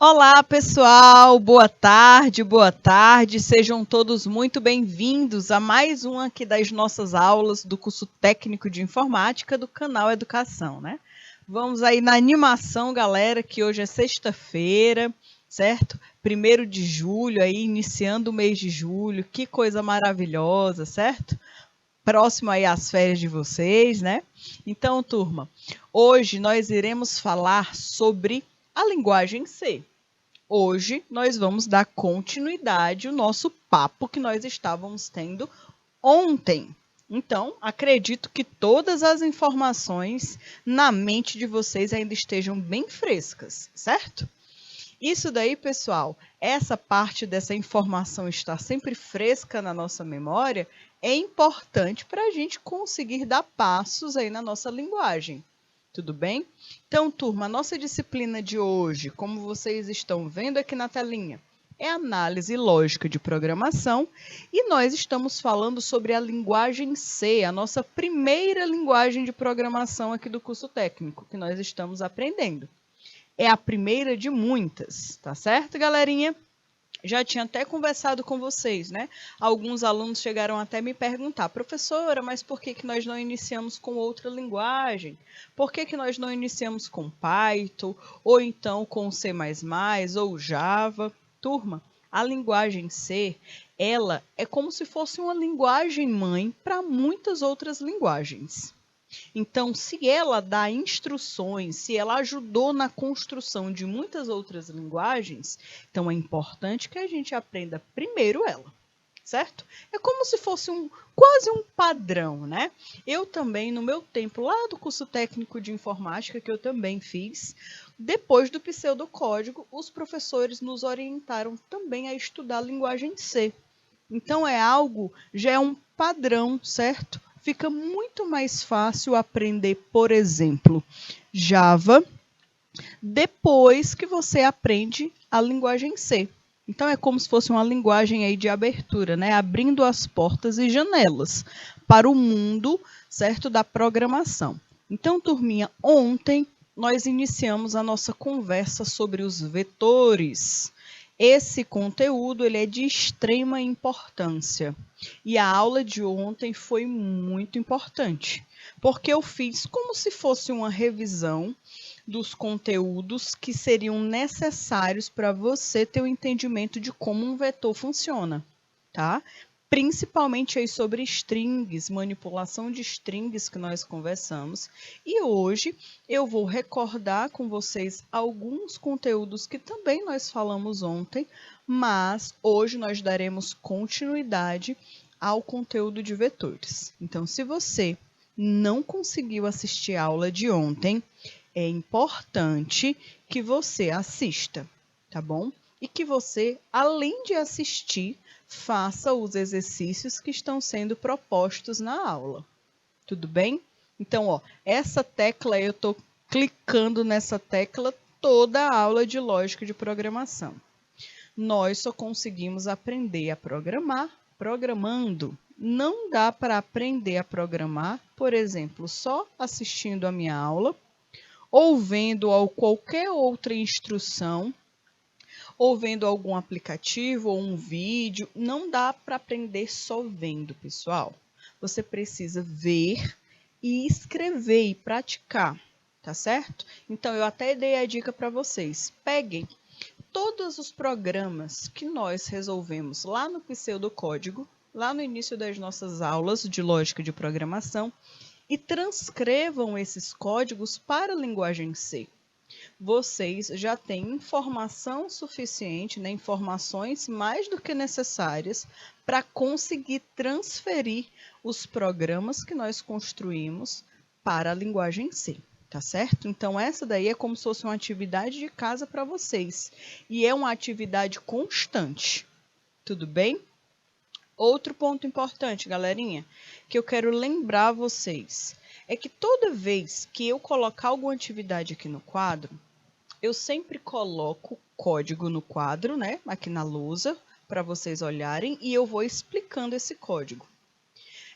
Olá, pessoal! Boa tarde, sejam todos muito bem-vindos a mais uma aqui das nossas aulas do curso técnico de informática do canal Educação, né? Vamos aí na animação, galera, que hoje é sexta-feira, certo? 1º de julho, aí iniciando o mês de julho, que coisa maravilhosa, certo? Próximo aí às férias de vocês, né? Então, turma, hoje nós iremos falar sobre a linguagem C. Hoje nós vamos dar continuidade ao nosso papo que nós estávamos tendo ontem. Então, acredito que todas as informações na mente de vocês ainda estejam bem frescas, certo? Isso daí, pessoal, essa parte dessa informação estar sempre fresca na nossa memória é importante para a gente conseguir dar passos aí na nossa linguagem. Tudo bem? Então, turma, a nossa disciplina de hoje, como vocês estão vendo aqui na telinha, é análise lógica de programação e nós estamos falando sobre a linguagem C, a nossa primeira linguagem de programação aqui do curso técnico que nós estamos aprendendo. É a primeira de muitas, tá certo, galerinha? Já tinha até conversado com vocês, né? Alguns alunos chegaram até me perguntar, professora, mas por que nós não iniciamos com outra linguagem? Por que nós não iniciamos com Python, ou então com C++, ou Java? Turma, a linguagem C, ela é como se fosse uma linguagem mãe para muitas outras linguagens. Então, se ela dá instruções, se ela ajudou na construção de muitas outras linguagens, então é importante que a gente aprenda primeiro ela, certo? É como se fosse quase um padrão, né? Eu também, no meu tempo lá do curso técnico de informática, que eu também fiz, depois do pseudocódigo, os professores nos orientaram também a estudar a linguagem C. Então, já é um padrão, certo? Fica muito mais fácil aprender, por exemplo, Java, depois que você aprende a linguagem C. Então, é como se fosse uma linguagem aí de abertura, né? Abrindo as portas e janelas para o mundo, certo, da programação. Então, turminha, ontem nós iniciamos a nossa conversa sobre os vetores. Esse conteúdo ele é de extrema importância. E a aula de ontem foi muito importante, porque eu fiz como se fosse uma revisão dos conteúdos que seriam necessários para você ter o entendimento de como um vetor funciona, tá? Principalmente aí sobre strings, manipulação de strings que nós conversamos. E hoje eu vou recordar com vocês alguns conteúdos que também nós falamos ontem, mas hoje nós daremos continuidade ao conteúdo de vetores. Então, se você não conseguiu assistir a aula de ontem, é importante que você assista, tá bom? E que você, além de assistir, faça os exercícios que estão sendo propostos na aula. Tudo bem? Então, essa tecla, eu estou clicando nessa tecla toda a aula de lógica de programação. Nós só conseguimos aprender a programar programando. Não dá para aprender a programar, por exemplo, só assistindo a minha aula, ou vendo qualquer outra instrução, ou vendo algum aplicativo ou um vídeo. Não dá para aprender só vendo, pessoal. Você precisa ver e escrever e praticar, tá certo? Então, eu até dei a dica para vocês. Peguem todos os programas que nós resolvemos lá no pseudocódigo, lá no início das nossas aulas de lógica de programação, e transcrevam esses códigos para a linguagem C. Vocês já têm informação suficiente, né, informações mais do que necessárias para conseguir transferir os programas que nós construímos para a linguagem C, tá certo? Então, essa daí é como se fosse uma atividade de casa para vocês. E é uma atividade constante, tudo bem? Outro ponto importante, galerinha, que eu quero lembrar vocês, é que toda vez que eu colocar alguma atividade aqui no quadro, eu sempre coloco código no quadro, né, aqui na lousa, para vocês olharem, e eu vou explicando esse código.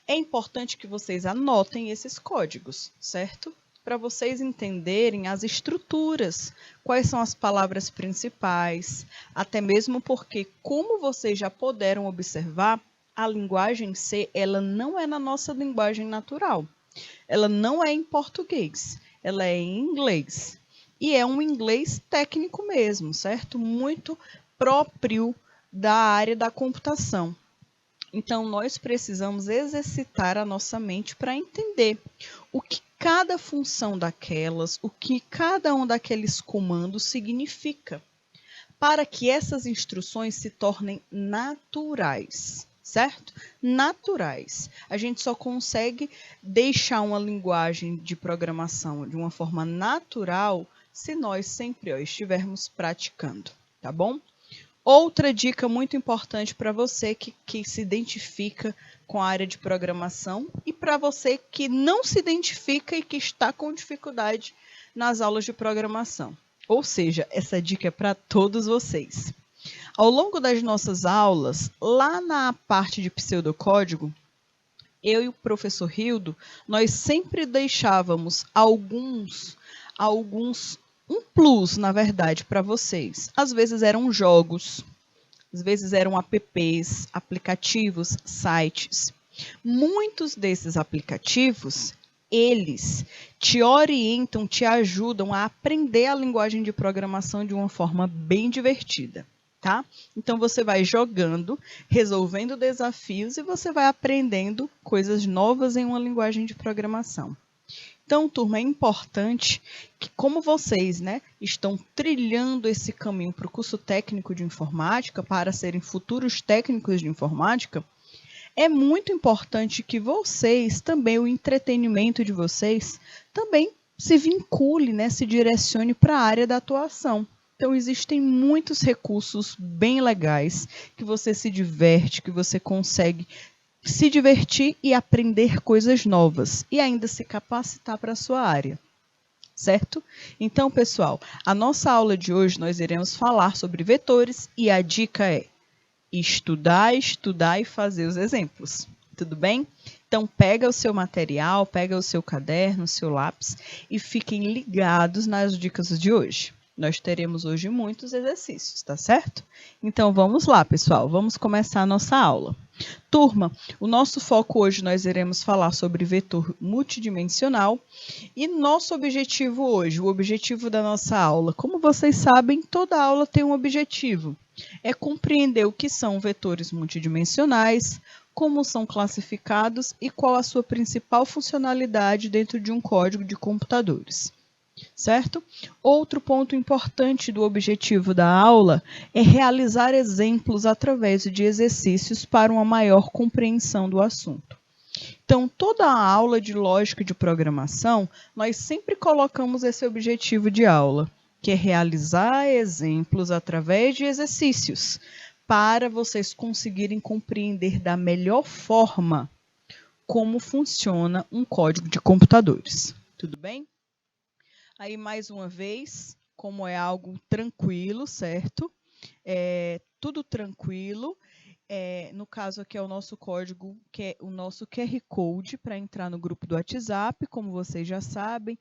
É importante que vocês anotem esses códigos, certo? para vocês entenderem as estruturas, quais são as palavras principais, até mesmo porque, como vocês já puderam observar, a linguagem C, ela não é na nossa linguagem natural. Ela não é em português, ela é em inglês. E é um inglês técnico mesmo, certo? Muito próprio da área da computação. Então, nós precisamos exercitar a nossa mente para entender o que cada função daquelas, o que cada um daqueles comandos significa, para que essas instruções se tornem naturais, certo? Naturais. A gente só consegue deixar uma linguagem de programação de uma forma natural se nós sempre estivermos praticando, tá bom? Outra dica muito importante para você que se identifica com a área de programação e para você que não se identifica e que está com dificuldade nas aulas de programação. Ou seja, essa dica é para todos vocês. Ao longo das nossas aulas, lá na parte de pseudocódigo, eu e o professor Hildo, nós sempre deixávamos um plus, na verdade, para vocês. Às vezes eram jogos, às vezes eram apps, aplicativos, sites. Muitos desses aplicativos, eles te orientam, te ajudam a aprender a linguagem de programação de uma forma bem divertida, tá? Então você vai jogando, resolvendo desafios e você vai aprendendo coisas novas em uma linguagem de programação. Então, turma, é importante que, como vocês, estão trilhando esse caminho para o curso técnico de informática, para serem futuros técnicos de informática, é muito importante que vocês, também o entretenimento de vocês, também se vincule, se direcione para a área da atuação. Então, existem muitos recursos bem legais que você se diverte, que você consegue se divertir e aprender coisas novas e ainda se capacitar para a sua área, certo? Então, pessoal, a nossa aula de hoje nós iremos falar sobre vetores e a dica é estudar, estudar e fazer os exemplos. Tudo bem? Então, pega o seu material, pega o seu caderno, o seu lápis e fiquem ligados nas dicas de hoje. Nós teremos hoje muitos exercícios, tá certo? Então, vamos lá, pessoal. Vamos começar a nossa aula. Turma, o nosso foco hoje nós iremos falar sobre vetor multidimensional e nosso objetivo hoje, o objetivo da nossa aula. Como vocês sabem, toda aula tem um objetivo. É compreender o que são vetores multidimensionais, como são classificados e qual a sua principal funcionalidade dentro de um código de computadores. Certo? Outro ponto importante do objetivo da aula é realizar exemplos através de exercícios para uma maior compreensão do assunto. Então, toda a aula de lógica de programação, nós sempre colocamos esse objetivo de aula, que é realizar exemplos através de exercícios, para vocês conseguirem compreender da melhor forma como funciona um código de computadores. Tudo bem? Aí, mais uma vez, como é algo tranquilo, certo? Tudo tranquilo. No caso aqui é o nosso código, que é o nosso QR Code para entrar no grupo do WhatsApp, como vocês já sabem.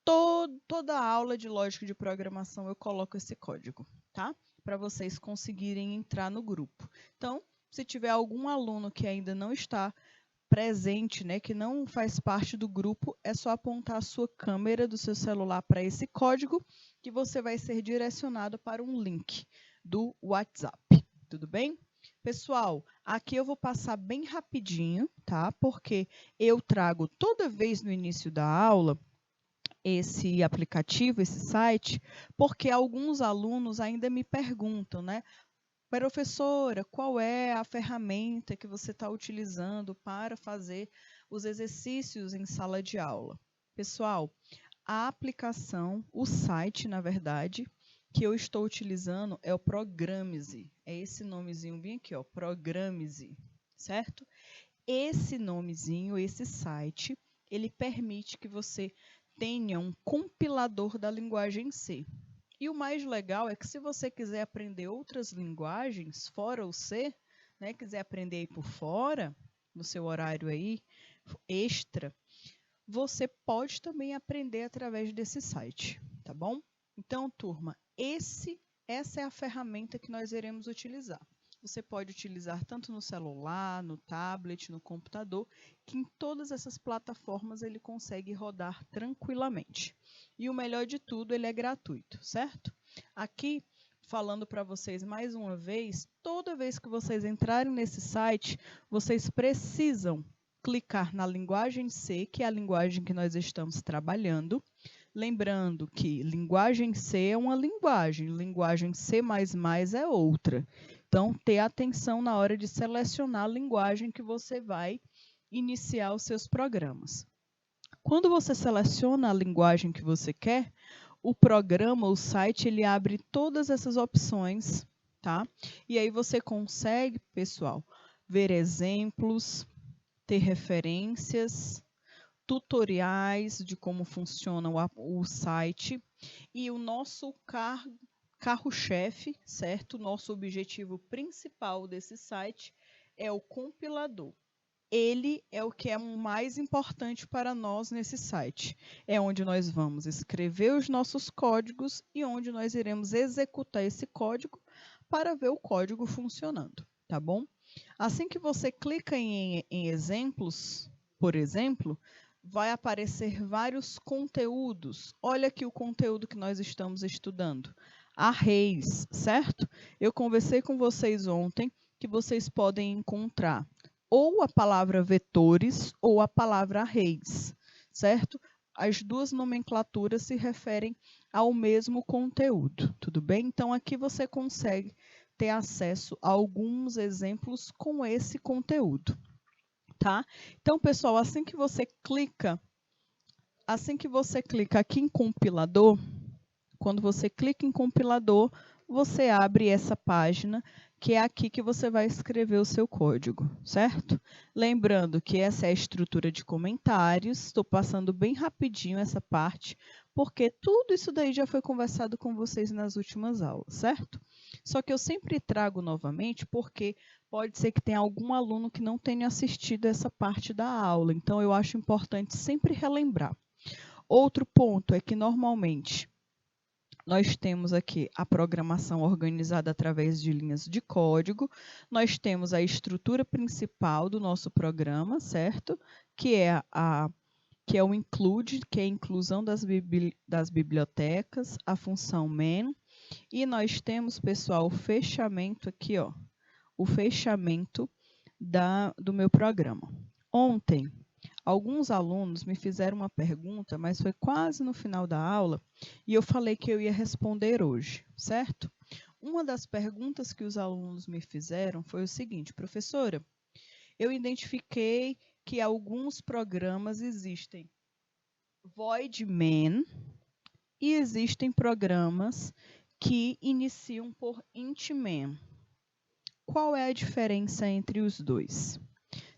Toda aula de lógica de programação eu coloco esse código, tá? Para vocês conseguirem entrar no grupo. Então, se tiver algum aluno que ainda não está presente, que não faz parte do grupo, é só apontar a sua câmera do seu celular para esse código que você vai ser direcionado para um link do WhatsApp. Tudo bem? Pessoal, aqui eu vou passar bem rapidinho, tá? Porque eu trago toda vez no início da aula esse aplicativo, esse site, porque alguns alunos ainda me perguntam, professora, qual é a ferramenta que você está utilizando para fazer os exercícios em sala de aula? Pessoal, a aplicação, o site, na verdade, que eu estou utilizando é o Programize. É esse nomezinho bem aqui, ó, Programize, certo? Esse nomezinho, esse site, ele permite que você tenha um compilador da linguagem C. E o mais legal é que se você quiser aprender outras linguagens, fora o C, quiser aprender aí por fora, no seu horário aí, extra, você pode também aprender através desse site, tá bom? Então, turma, essa é a ferramenta que nós iremos utilizar. Você pode utilizar tanto no celular, no tablet, no computador, que em todas essas plataformas ele consegue rodar tranquilamente. E o melhor de tudo, ele é gratuito, certo? Aqui, falando para vocês mais uma vez, toda vez que vocês entrarem nesse site, vocês precisam clicar na linguagem C, que é a linguagem que nós estamos trabalhando. Lembrando que linguagem C é uma linguagem C++ é outra. Então, ter atenção na hora de selecionar a linguagem que você vai iniciar os seus programas. Quando você seleciona a linguagem que você quer, o programa, o site, ele abre todas essas opções, tá? E aí você consegue, pessoal, ver exemplos, ter referências, tutoriais de como funciona o site e o nosso carro-chefe, certo? Nosso objetivo principal desse site é o compilador. Ele é o que é mais importante para nós nesse site. É onde nós vamos escrever os nossos códigos e onde nós iremos executar esse código para ver o código funcionando, tá bom? Assim que você clica em exemplos, por exemplo, vai aparecer vários conteúdos. Olha aqui o conteúdo que nós estamos estudando. Arrays, certo? Eu conversei com vocês ontem que vocês podem encontrar ou a palavra vetores ou a palavra arrays, certo? As duas nomenclaturas se referem ao mesmo conteúdo, tudo bem? Então, aqui você consegue ter acesso a alguns exemplos com esse conteúdo, tá? Então, pessoal, assim que você clica aqui em compilador, quando você clica em compilador, você abre essa página, que é aqui que você vai escrever o seu código, certo? Lembrando que essa é a estrutura de comentários, estou passando bem rapidinho essa parte, porque tudo isso daí já foi conversado com vocês nas últimas aulas, certo? Só que eu sempre trago novamente, porque pode ser que tenha algum aluno que não tenha assistido essa parte da aula, então eu acho importante sempre relembrar. Outro ponto é que normalmente nós temos aqui a programação organizada através de linhas de código, nós temos a estrutura principal do nosso programa, certo? Que é o include, que é a inclusão das bibliotecas, a função main, e nós temos, pessoal, o fechamento aqui, ó, o fechamento do meu programa. Ontem, alguns alunos me fizeram uma pergunta, mas foi quase no final da aula, e eu falei que eu ia responder hoje, certo? Uma das perguntas que os alunos me fizeram foi o seguinte: professora, eu identifiquei que alguns programas existem void main e existem programas que iniciam por int main. Qual é a diferença entre os dois?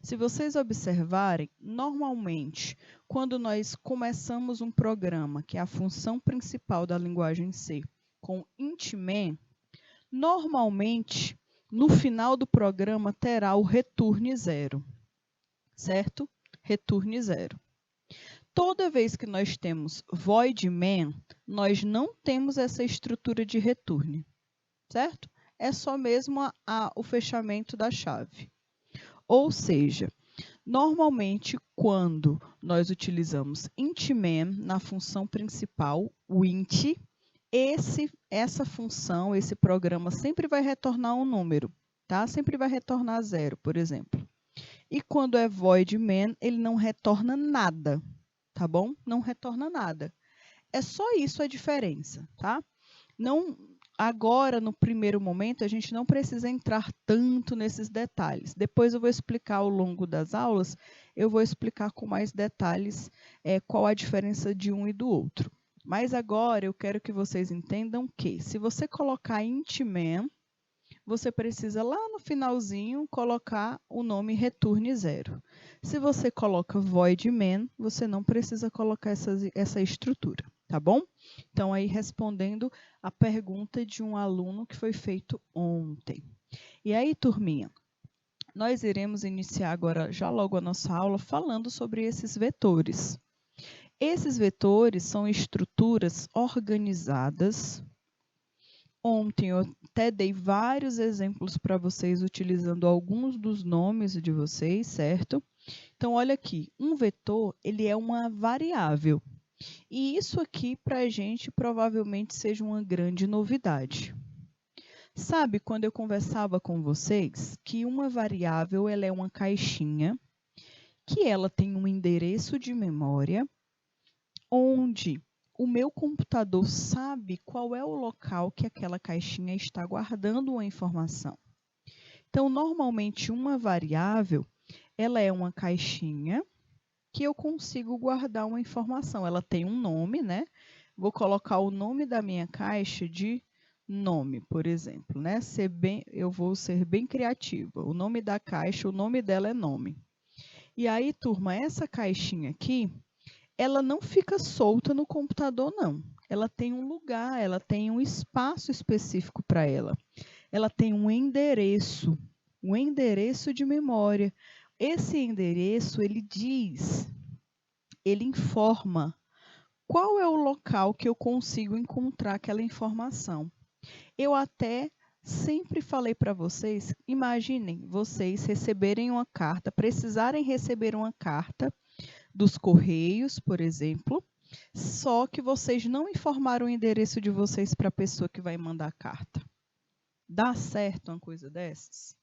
Se vocês observarem, normalmente, quando nós começamos um programa, que é a função principal da linguagem C, com int main, normalmente, no final do programa, terá o return 0, certo? Return 0. Toda vez que nós temos void main, nós não temos essa estrutura de return, certo? É só mesmo o fechamento da chave. Ou seja, normalmente, quando nós utilizamos int main na função principal, o int, essa função, esse programa sempre vai retornar um número, tá? Sempre vai retornar 0, por exemplo. E quando é void main, ele não retorna nada, tá bom? Não retorna nada. É só isso a diferença, tá? Agora, no primeiro momento, a gente não precisa entrar tanto nesses detalhes. Depois eu vou explicar ao longo das aulas, eu vou explicar com mais detalhes qual a diferença de um e do outro. Mas agora eu quero que vocês entendam que, se você colocar int main, você precisa lá no finalzinho colocar o nome return 0. Se você coloca void main, você não precisa colocar essa estrutura, tá bom? Então, aí respondendo a pergunta de um aluno que foi feito ontem. E aí, turminha, nós iremos iniciar agora, já logo a nossa aula, falando sobre esses vetores, Esses vetores são estruturas organizadas. Ontem eu até dei vários exemplos para vocês utilizando alguns dos nomes de vocês, certo? Então, olha aqui, um vetor, ele é uma variável. E isso aqui, para a gente, provavelmente seja uma grande novidade. Sabe, quando eu conversava com vocês, que uma variável ela é uma caixinha, que ela tem um endereço de memória, onde o meu computador sabe qual é o local que aquela caixinha está guardando uma informação. Então, normalmente, uma variável, ela é uma caixinha que eu consigo guardar uma informação. Ela tem um nome, né? Vou colocar o nome da minha caixa de nome, por exemplo, né? Eu vou ser bem criativa. O nome da caixa, o nome dela é nome. E aí, turma, essa caixinha aqui, ela não fica solta no computador, não. Ela tem um lugar, ela tem um espaço específico para ela. Ela tem um endereço de memória. Esse endereço, ele informa qual é o local que eu consigo encontrar aquela informação. Eu até sempre falei para vocês, imaginem vocês receberem uma carta, precisarem receber uma carta dos Correios, por exemplo, só que vocês não informaram o endereço de vocês para a pessoa que vai mandar a carta. Dá certo uma coisa dessas?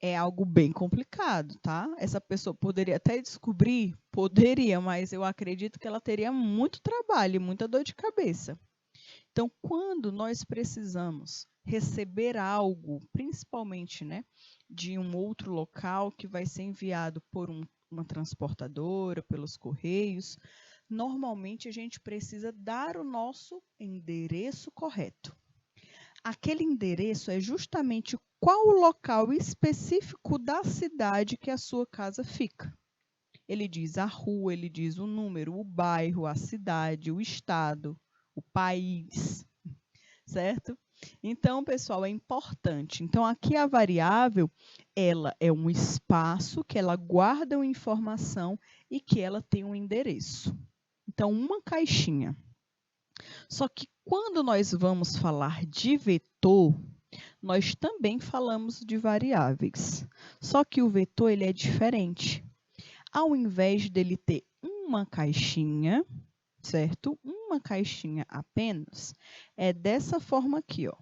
É algo bem complicado, tá? Essa pessoa poderia até descobrir, poderia, mas eu acredito que ela teria muito trabalho, muita dor de cabeça. Então, quando nós precisamos receber algo, principalmente, né, de um outro local que vai ser enviado por uma transportadora, pelos correios, normalmente a gente precisa dar o nosso endereço correto. Aquele endereço é justamente qual o local específico da cidade que a sua casa fica. Ele diz a rua, ele diz o número, o bairro, a cidade, o estado, o país, certo? Então, pessoal, é importante. Então, aqui a variável, ela é um espaço que ela guarda uma informação e que ela tem um endereço. Então, uma caixinha. Só que quando nós vamos falar de vetor, nós também falamos de variáveis. Só que o vetor ele é diferente. Ao invés dele ter uma caixinha, certo? Uma caixinha apenas, é dessa forma aqui, ó.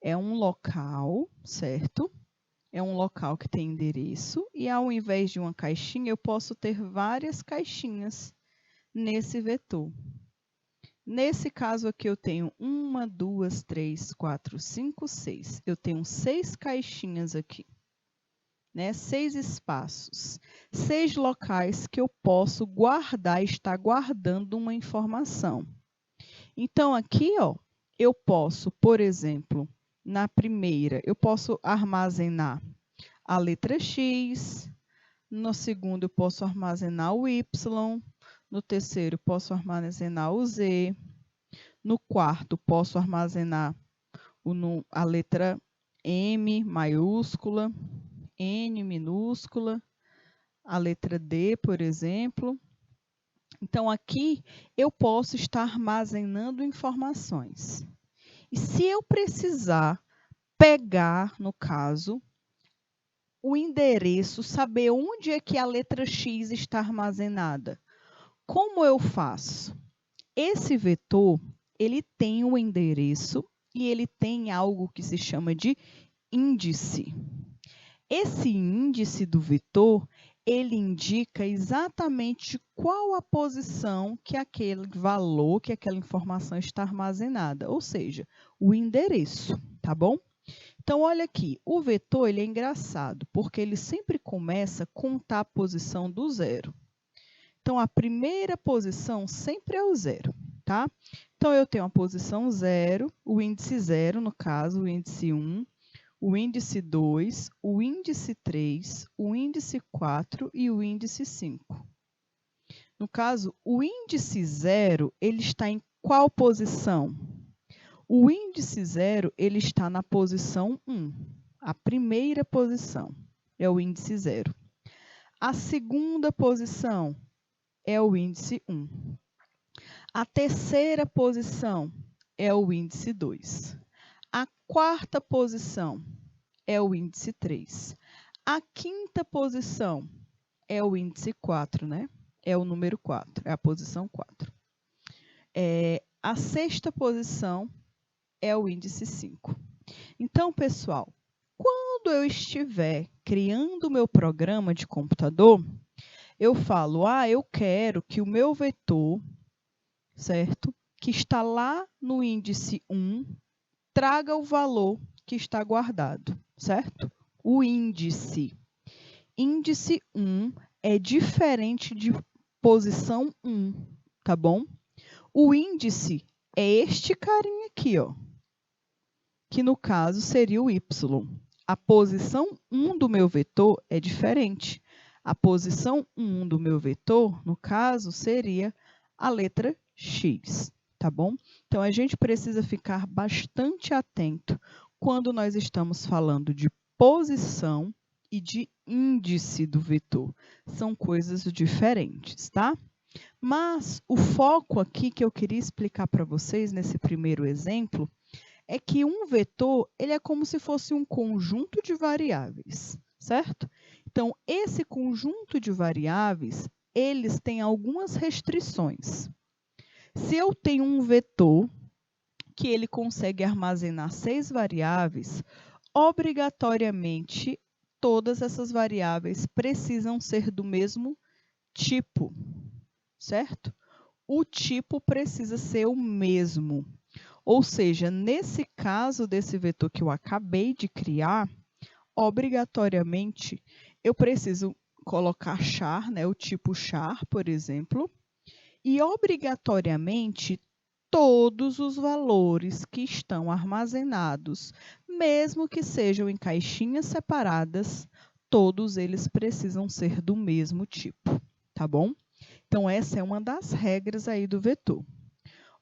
É um local, certo? É um local que tem endereço e ao invés de uma caixinha, eu posso ter várias caixinhas nesse vetor. Nesse caso aqui, eu tenho 1, 2, 3, 4, 5, 6. Eu tenho 6 caixinhas aqui, né? 6 espaços, 6 locais que eu posso guardar, estar guardando uma informação. Então, aqui, ó, eu posso, por exemplo, na primeira, eu posso armazenar a letra X, no segundo, eu posso armazenar o Y, no terceiro, posso armazenar o Z. No quarto, posso armazenar a letra M maiúscula, N minúscula, a letra D, por exemplo. Então, aqui eu posso estar armazenando informações. E se eu precisar pegar, no caso, o endereço, saber onde é que a letra X está armazenada, como eu faço? Esse vetor, ele tem um endereço e ele tem algo que se chama de índice. Esse índice do vetor, ele indica exatamente qual a posição que aquele valor, que aquela informação está armazenada, ou seja, o endereço, tá bom? Então, olha aqui, o vetor ele é engraçado, porque ele sempre começa a contar a posição do zero. Então, a primeira posição sempre é o zero, tá? Então, eu tenho a posição 0, o índice 0, no caso, o índice 1, o índice 2, o índice 3, o índice 4 e o índice 5. No caso, o índice 0, ele está em qual posição? O índice 0, ele está na posição 1. A primeira posição é o índice 0. A segunda posição é o índice 1. A terceira posição é o índice 2. A quarta posição é o índice 3. A quinta posição é o índice 4, né? É o número 4, é a posição 4. A sexta posição é o índice 5. Então, pessoal, quando eu estiver criando o meu programa de computador, eu falo, eu quero que o meu vetor, certo? Que está lá no índice 1, traga o valor que está guardado, certo? O índice. Índice 1 é diferente de posição 1, tá bom? O índice é este carinha aqui, ó, que no caso seria o y. A posição 1 do meu vetor é diferente. A posição 1 do meu vetor, no caso, seria a letra x, tá bom? Então, a gente precisa ficar bastante atento quando nós estamos falando de posição e de índice do vetor. São coisas diferentes, tá? Mas o foco aqui que eu queria explicar para vocês nesse primeiro exemplo é que um vetor ele é como se fosse um conjunto de variáveis, certo? Então, esse conjunto de variáveis, eles têm algumas restrições. Se eu tenho um vetor que ele consegue armazenar 6 variáveis, obrigatoriamente todas essas variáveis precisam ser do mesmo tipo, certo? O tipo precisa ser o mesmo. Ou seja, nesse caso desse vetor que eu acabei de criar, obrigatoriamente eu preciso colocar char, né, o tipo char, por exemplo, e obrigatoriamente todos os valores que estão armazenados, mesmo que sejam em caixinhas separadas, todos eles precisam ser do mesmo tipo, tá bom? Então, essa é uma das regras aí do vetor.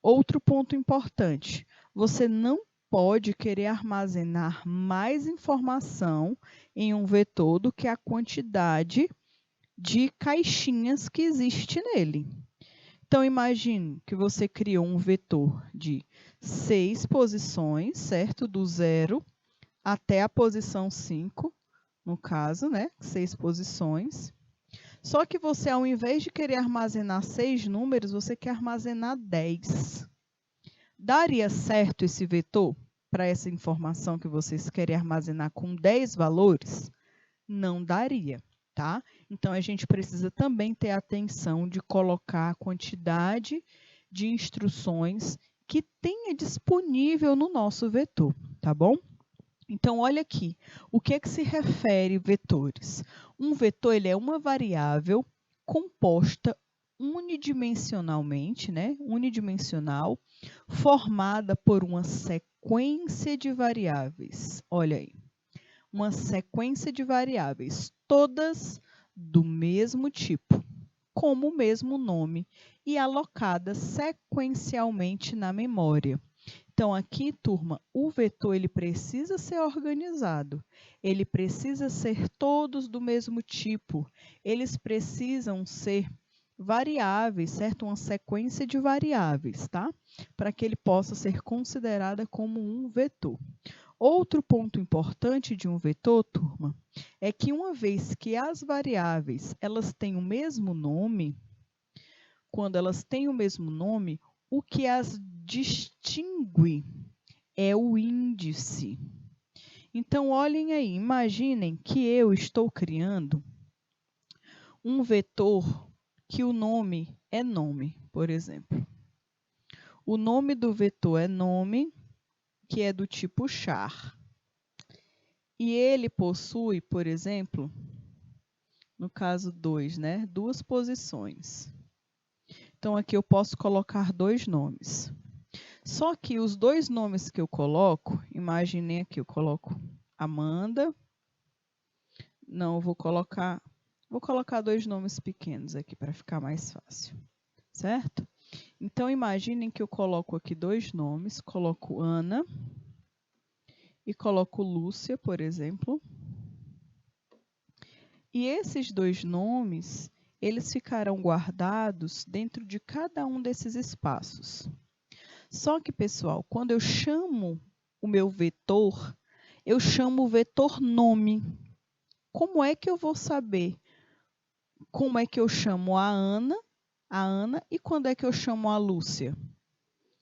Outro ponto importante, você não pode querer armazenar mais informação em um vetor do que a quantidade de caixinhas que existe nele. Então, imagine que você criou um vetor de 6 posições, certo? Do 0 até a posição 5, no caso, né? 6 posições. Só que você, ao invés de querer armazenar 6 números, você quer armazenar 10. Daria certo esse vetor para essa informação que vocês querem armazenar com 10 valores? Não daria, tá? Então, a gente precisa também ter atenção de colocar a quantidade de instruções que tenha disponível no nosso vetor, tá bom? Então, olha aqui, o que é que se refere vetores? Um vetor ele é uma variável composta unidimensionalmente, né? Unidimensional, formada por uma sequência de variáveis. Olha aí, uma sequência de variáveis, todas do mesmo tipo, como o mesmo nome, e alocadas sequencialmente na memória. Então, aqui, turma, o vetor ele precisa ser organizado, ele precisa ser todos do mesmo tipo, eles precisam ser variáveis, certo? Uma sequência de variáveis, tá? Para que ele possa ser considerada como um vetor. Outro ponto importante de um vetor, turma, é que uma vez que as variáveis elas têm o mesmo nome, quando elas têm o mesmo nome, o que as distingue é o índice. Então, olhem aí, imaginem que eu estou criando um vetor que o nome é nome, por exemplo. O nome do vetor é nome, que é do tipo char. E ele possui, por exemplo, no caso 2, né, 2 posições. Então, aqui eu posso colocar 2 nomes. Só que os 2 nomes que eu coloco, imaginem aqui, eu coloco Amanda. Não, vou colocar 2 nomes pequenos aqui para ficar mais fácil, certo? Então, imaginem que eu coloco aqui 2 nomes, coloco Ana e coloco Lúcia, por exemplo. E esses 2 nomes, eles ficarão guardados dentro de cada um desses espaços. Só que, pessoal, quando eu chamo o meu vetor, eu chamo o vetor nome. Como é que eu vou saber como é que eu chamo a Ana e quando é que eu chamo a Lúcia?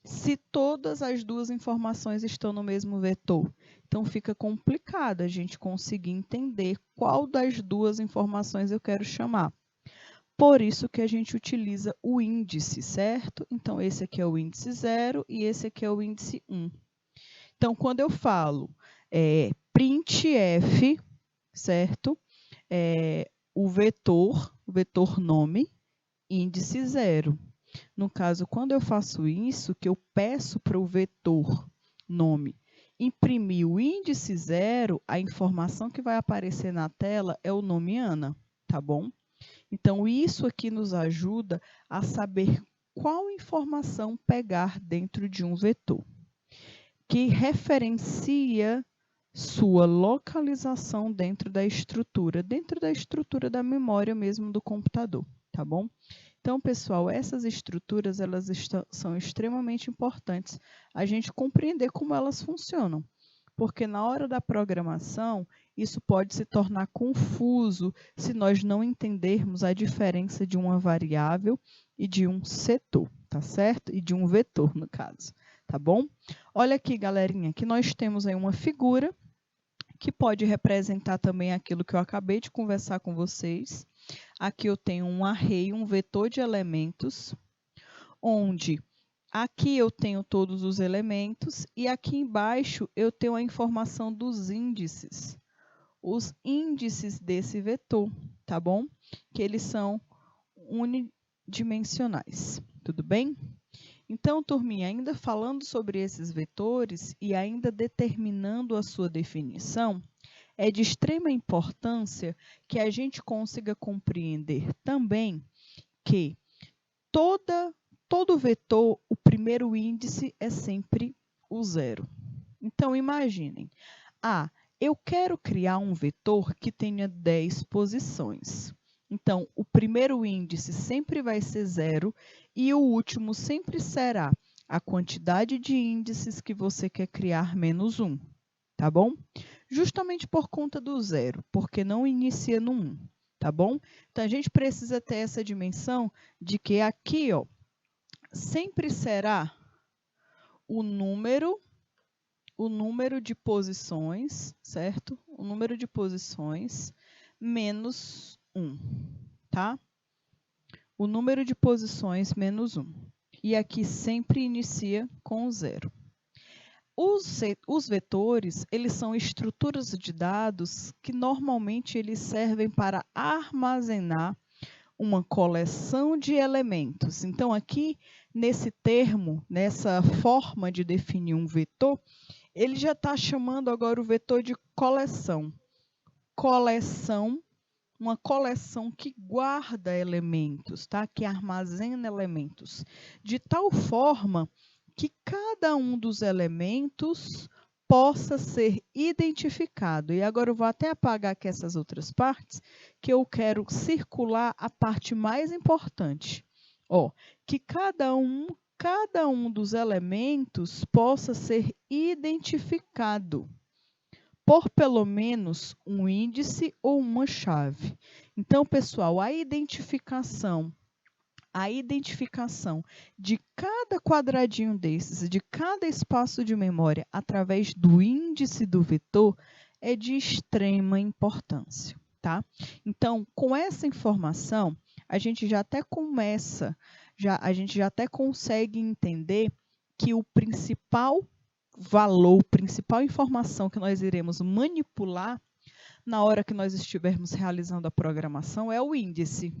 Se todas as duas informações estão no mesmo vetor. Então, fica complicado a gente conseguir entender qual das duas informações eu quero chamar. Por isso que a gente utiliza o índice, certo? Então, esse aqui é o índice 0 e esse aqui é o índice 1. Então, quando eu falo printf, certo? O vetor nome, índice 0. No caso, quando eu faço isso, que eu peço para o vetor nome imprimir o índice 0, a informação que vai aparecer na tela é o nome Ana, tá bom? Então, isso aqui nos ajuda a saber qual informação pegar dentro de um vetor, que referencia sua localização dentro da estrutura da memória mesmo do computador, tá bom? Então, pessoal, essas estruturas elas são extremamente importantes a gente compreender como elas funcionam, porque na hora da programação isso pode se tornar confuso se nós não entendermos a diferença de uma variável e de um setor, tá certo? E de um vetor, no caso, tá bom? Olha aqui, galerinha, que nós temos aí uma figura que pode representar também aquilo que eu acabei de conversar com vocês. Aqui eu tenho um array, um vetor de elementos, onde aqui eu tenho todos os elementos e aqui embaixo eu tenho a informação dos índices. Os índices desse vetor, tá bom? Que eles são unidimensionais, tudo bem? Então, turminha, ainda falando sobre esses vetores e ainda determinando a sua definição, é de extrema importância que a gente consiga compreender também que todo vetor, o primeiro índice é sempre o 0. Então, imaginem, eu quero criar um vetor que tenha 10 posições. Então, o primeiro índice sempre vai ser 0 e o último sempre será a quantidade de índices que você quer criar menos 1, tá bom? Justamente por conta do 0, porque não inicia no 1, tá bom? Então, a gente precisa ter essa dimensão de que aqui, ó, sempre será o número de posições, certo? O número de posições menos 1, tá? O número de posições menos 1. E aqui sempre inicia com 0. Os vetores, eles são estruturas de dados que normalmente eles servem para armazenar uma coleção de elementos. Então, aqui, nesse termo, nessa forma de definir um vetor, ele já está chamando agora o vetor de coleção. Uma coleção que guarda elementos, tá? Que armazena elementos, de tal forma que cada um dos elementos possa ser identificado. E agora eu vou até apagar aqui essas outras partes, que eu quero circular a parte mais importante. Ó, que cada um dos elementos possa ser identificado por pelo menos um índice ou uma chave. Então, pessoal, a identificação de cada quadradinho desses, de cada espaço de memória, através do índice do vetor, é de extrema importância, tá? Então, com essa informação, a gente já até consegue entender que o principal valor, principal informação que nós iremos manipular na hora que nós estivermos realizando a programação é o índice.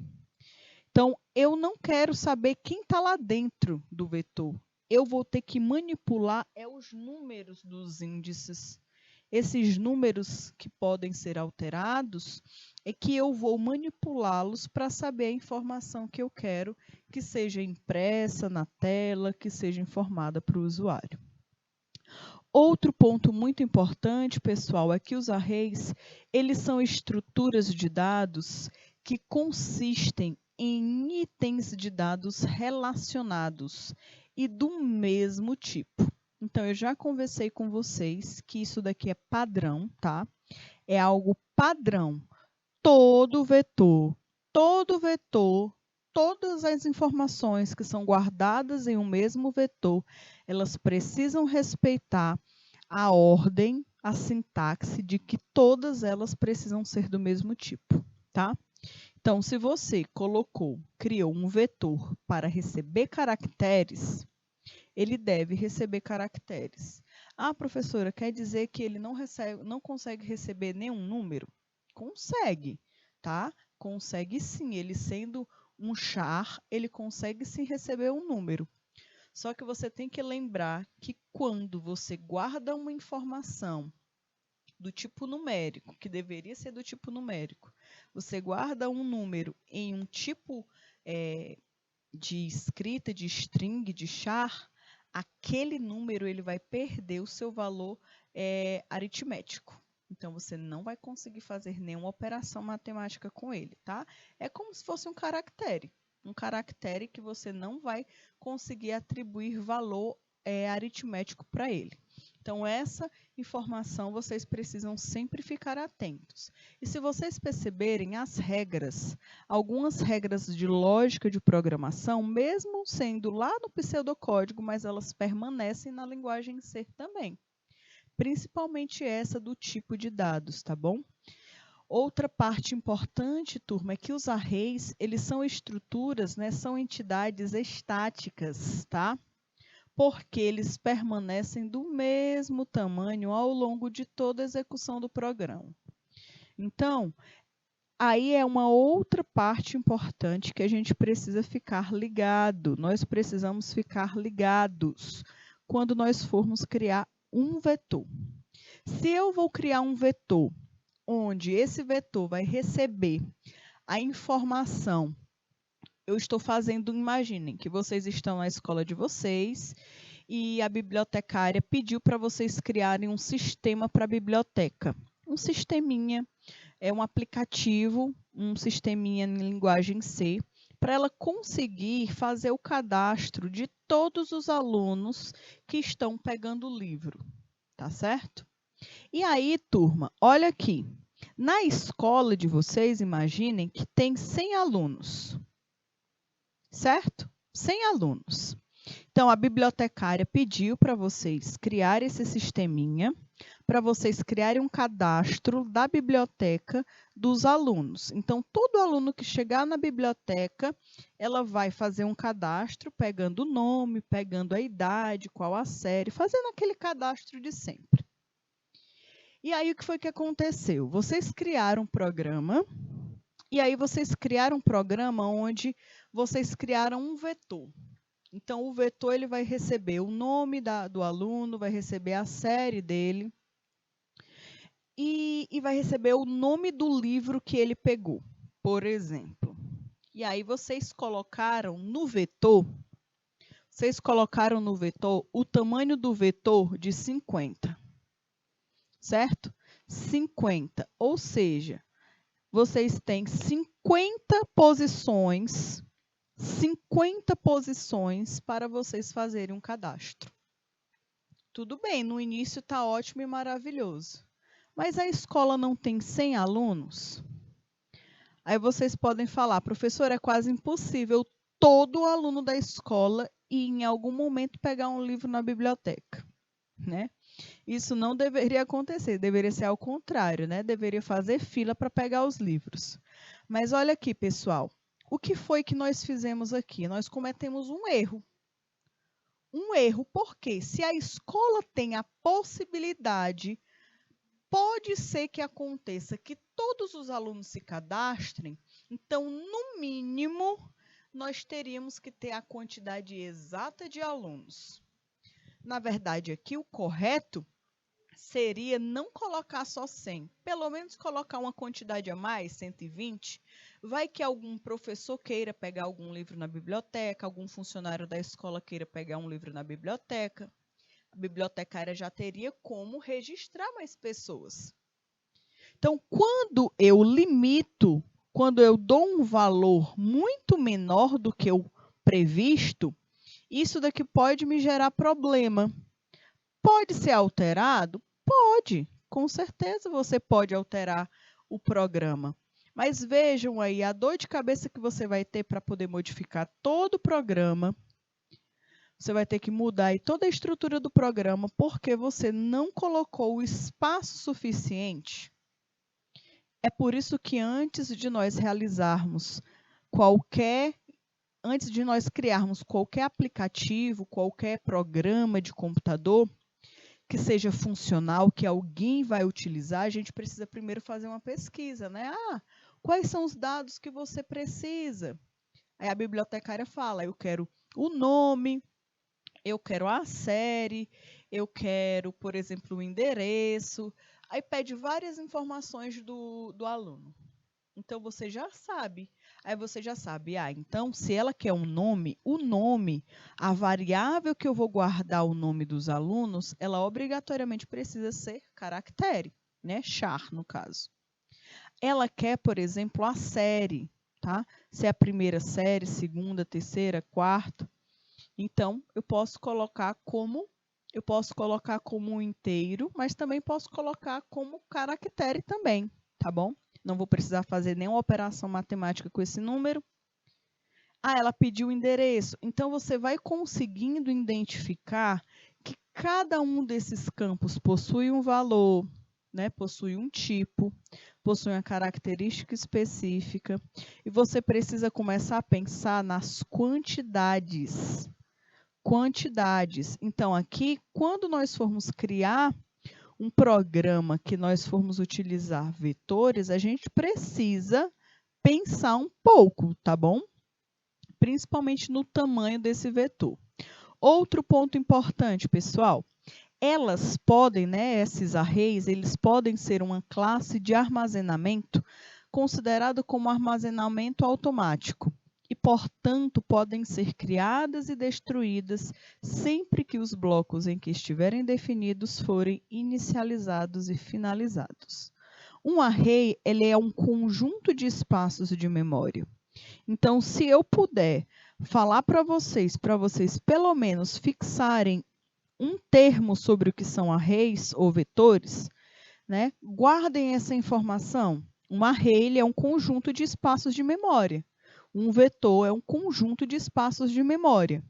Então, eu não quero saber quem está lá dentro do vetor. Eu vou ter que manipular os números dos índices. Esses números que podem ser alterados é que eu vou manipulá-los para saber a informação que eu quero que seja impressa na tela, que seja informada para o usuário. Outro ponto muito importante, pessoal, é que os arrays, eles são estruturas de dados que consistem em itens de dados relacionados e do mesmo tipo. Então, eu já conversei com vocês que isso daqui é padrão, tá? É algo padrão. Todo vetor, todas as informações que são guardadas em um mesmo vetor, elas precisam respeitar a ordem, a sintaxe de que todas elas precisam ser do mesmo tipo, tá? Então, se você criou um vetor para receber caracteres, ele deve receber caracteres. Ah, professora, quer dizer que ele não consegue receber nenhum número? Consegue, tá? Consegue sim. Ele sendo um char, ele consegue sim receber um número. Só que você tem que lembrar que quando você guarda uma informação do tipo numérico, que deveria ser do tipo numérico, você guarda um número em um tipo de escrita, de string, de char, aquele número ele vai perder o seu valor aritmético. Então, você não vai conseguir fazer nenhuma operação matemática com ele, tá? É como se fosse um caractere. Um caractere que você não vai conseguir atribuir valor aritmético para ele. Então, essa informação vocês precisam sempre ficar atentos. E se vocês perceberem as regras, algumas regras de lógica de programação, mesmo sendo lá no pseudocódigo, mas elas permanecem na linguagem C também. Principalmente essa do tipo de dados, tá bom? Outra parte importante, turma, é que os arrays, eles são estruturas, né, são entidades estáticas, tá? Porque eles permanecem do mesmo tamanho ao longo de toda a execução do programa. Então, aí é uma outra parte importante que a gente precisa ficar ligado. Nós precisamos ficar ligados quando nós formos criar um vetor. Se eu vou criar um vetor, onde esse vetor vai receber a informação, eu estou fazendo, imaginem que vocês estão na escola de vocês e a bibliotecária pediu para vocês criarem um sistema para a biblioteca. Um sisteminha, um aplicativo, um sisteminha em linguagem C, para ela conseguir fazer o cadastro de todos os alunos que estão pegando o livro, tá certo? E aí, turma, olha aqui. Na escola de vocês, imaginem que tem 100 alunos, certo? 100 alunos. Então, a bibliotecária pediu para vocês criarem esse sisteminha, para vocês criarem um cadastro da biblioteca dos alunos. Então, todo aluno que chegar na biblioteca, ela vai fazer um cadastro, pegando o nome, pegando a idade, qual a série, fazendo aquele cadastro de sempre. E aí, o que foi que aconteceu? Vocês criaram um programa, e aí vocês criaram um programa onde vocês criaram um vetor. Então, o vetor ele vai receber o nome do aluno, vai receber a série dele e vai receber o nome do livro que ele pegou, por exemplo. E aí vocês colocaram no vetor o tamanho do vetor de 50, certo? 50, ou seja, vocês têm 50 posições para vocês fazerem um cadastro. Tudo bem, no início está ótimo e maravilhoso. Mas a escola não tem 100 alunos? Aí vocês podem falar, professor, é quase impossível todo aluno da escola ir em algum momento pegar um livro na biblioteca, né? Isso não deveria acontecer, deveria ser ao contrário, né? Deveria fazer fila para pegar os livros. Mas olha aqui, pessoal, o que foi que nós fizemos aqui? Nós cometemos um erro. Um erro, porque se a escola tem a possibilidade, pode ser que aconteça que todos os alunos se cadastrem, então, no mínimo, nós teríamos que ter a quantidade exata de alunos. Na verdade, aqui o correto seria não colocar só 100, pelo menos colocar uma quantidade a mais, 120. Vai que algum professor queira pegar algum livro na biblioteca, algum funcionário da escola queira pegar um livro na biblioteca. A bibliotecária já teria como registrar mais pessoas. Então, quando eu limito quando eu dou um valor muito menor do que o previsto, isso daqui pode me gerar problema. Pode ser alterado? Pode. Com certeza você pode alterar o programa. Mas vejam aí a dor de cabeça que você vai ter para poder modificar todo o programa. Você vai ter que mudar aí toda a estrutura do programa porque você não colocou o espaço suficiente. É por isso que antes de nós criarmos qualquer aplicativo, qualquer programa de computador que seja funcional, que alguém vai utilizar, a gente precisa primeiro fazer uma pesquisa, né? Quais são os dados que você precisa? Aí a bibliotecária fala, eu quero o nome, eu quero a série, eu quero, por exemplo, o endereço. Aí pede várias informações do aluno. Então, você já sabe. Aí você já sabe, então, se ela quer um nome, o nome, a variável que eu vou guardar o nome dos alunos, ela obrigatoriamente precisa ser caractere, né? Char, no caso. Ela quer, por exemplo, a série, tá? Se é a primeira série, segunda, terceira, quarta. Então, eu posso colocar como inteiro, mas também posso colocar como caractere também, tá bom? Não vou precisar fazer nenhuma operação matemática com esse número. Ela pediu o endereço. Então, você vai conseguindo identificar que cada um desses campos possui um valor, né? Possui um tipo, possui uma característica específica. E você precisa começar a pensar nas quantidades. Então, aqui, quando nós formos criar um programa que nós formos utilizar vetores, a gente precisa pensar um pouco, tá bom? Principalmente no tamanho desse vetor. Outro ponto importante, pessoal, elas podem, né, esses arrays, eles podem ser uma classe de armazenamento considerado como armazenamento automático e, portanto, podem ser criadas e destruídas sempre que os blocos em que estiverem definidos forem inicializados e finalizados. Um array, ele é um conjunto de espaços de memória. Então, se eu puder falar para vocês pelo menos fixarem um termo sobre o que são arrays ou vetores, né? Guardem essa informação. Um array é um conjunto de espaços de memória. Um vetor é um conjunto de espaços de memória.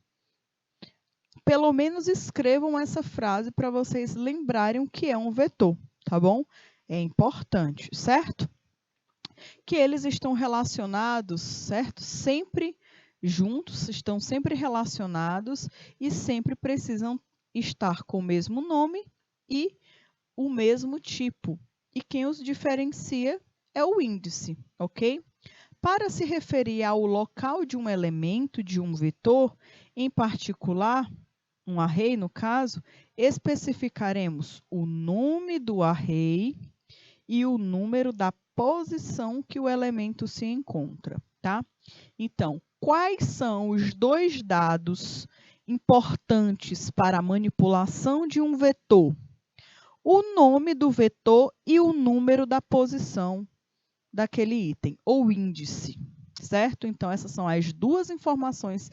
Pelo menos escrevam essa frase para vocês lembrarem o que é um vetor, tá bom? É importante, certo? Que eles estão relacionados, certo? Sempre juntos, estão sempre relacionados e sempre precisam estar com o mesmo nome e o mesmo tipo. E quem os diferencia é o índice, ok? Para se referir ao local de um elemento, de um vetor, em particular, um array no caso, especificaremos o nome do array e o número da posição que o elemento se encontra, tá? Então, quais são os dois dados importantes para a manipulação de um vetor? O nome do vetor e o número da posição daquele item, ou índice, certo? Então, essas são as duas informações